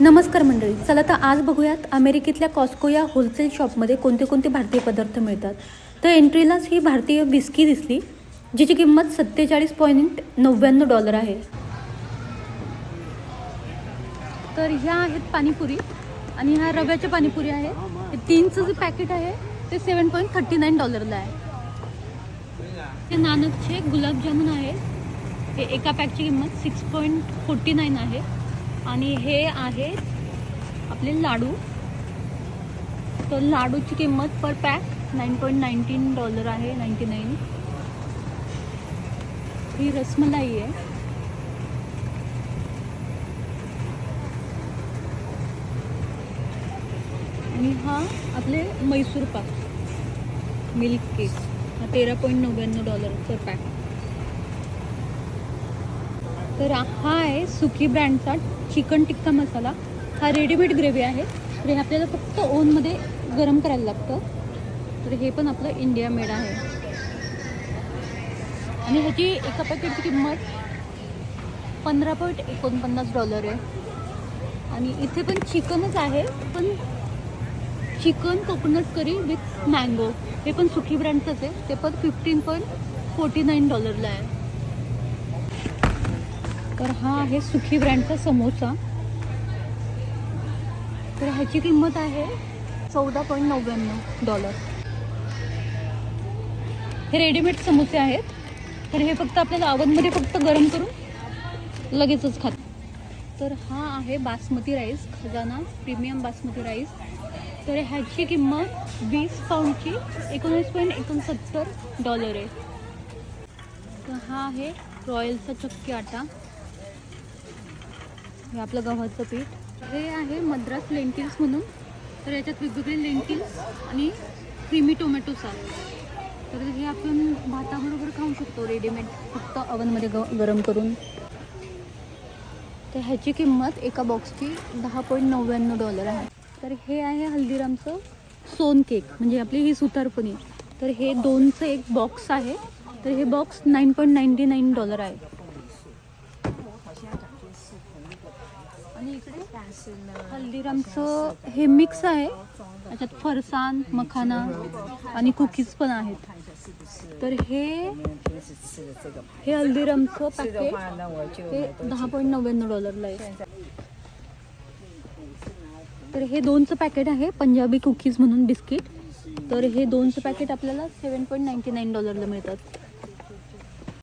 नमस्कार मंडळी, चला तर आज बघूयात अमेरिकेतल्या कॉस्को या होलसेल शॉपमध्ये कोणते कोणते भारतीय पदार्थ मिळतात. तर एंट्रीलाच ही भारतीय विस्की दिसली, जिची किंमत $47.99 आहे. तर ह्या आहेत पाणीपुरी आणि ह्या रव्याच्या पाणीपुरी आहे. हे 3चं जे पॅकेट आहे ते $7.39 आहे. हे नानकचे गुलाबजामुन आहे. हे एका पॅकची किंमत $6.49 आहे. आणि हे आहेत आपले लाडू. तर लाडूची किंमत पर पॅक $9.19 आहे. 99. ही रसमलाई आहे. आणि हा आपले मैसूर पाक मिल्क केक हा $13.99 पर पॅक. तर हा आहे सुकी ब्रँडचा चिकन टिक्का मसाला. हा रेडीमेड ग्रेव्ही आहे. तर हे आपल्याला फक्त ओव्हनमध्ये गरम करायला लागतं. तर हे पण आपलं इंडिया मेड आहे. आणि ह्याची एका पॅकेटची किंमत $15.49 आहे. आणि इथे पण चिकनच आहे, पण chicken coconut curry with mango. हे पण सुकी ब्रँडचंच आहे. ते पण $15.49 आहे. तर हा आहे सुखी ब्रँडचा समोसा. तर ह्याची किंमत आहे $14.99. हे रेडीमेड समोसे आहेत. तर हे फक्त आपल्याला ओव्हनमध्ये फक्त गरम करून लगेचच खात. तर हा आहे बासमती राईस, खजाना प्रीमियम बासमती राईस. तर ह्याची किंमत 20 पाऊंडची $19.69 आहे. तर हा आहे रॉयलचा चक्की आटा. हे आपलं गव्हाचं पीठ. हे आहे मद्रास लेंटिल्स म्हणून. तर याच्यात वेगवेगळे लेंटिल्स आणि क्रीमी टोमॅटो सॉस. तर हे आपण भाताबरोबर खाऊ शकतो रेडीमेड, फक्त ओव्हनमध्ये गरम करून. तर ह्याची किंमत एका बॉक्सची $10.99 आहे. तर हे आहे हल्दीरामचं सोन केक, म्हणजे आपली ही सुतारपणी. तर हे 2चं एक बॉक्स आहे. तर हे बॉक्स $9.99 आहे. आणि इकडे हल्दीरामचं हे मिक्स आहे. याच्यात फरसाण, मखाना आणि कुकीज पण आहेत. तर हे हल्दीरामचं पॅकेट हे $10.99 आहे. तर हे 2चं पॅकेट आहे पंजाबी कुकीज म्हणून बिस्किट. तर हे 2चं पॅकेट आपल्याला $7.99 मिळतात.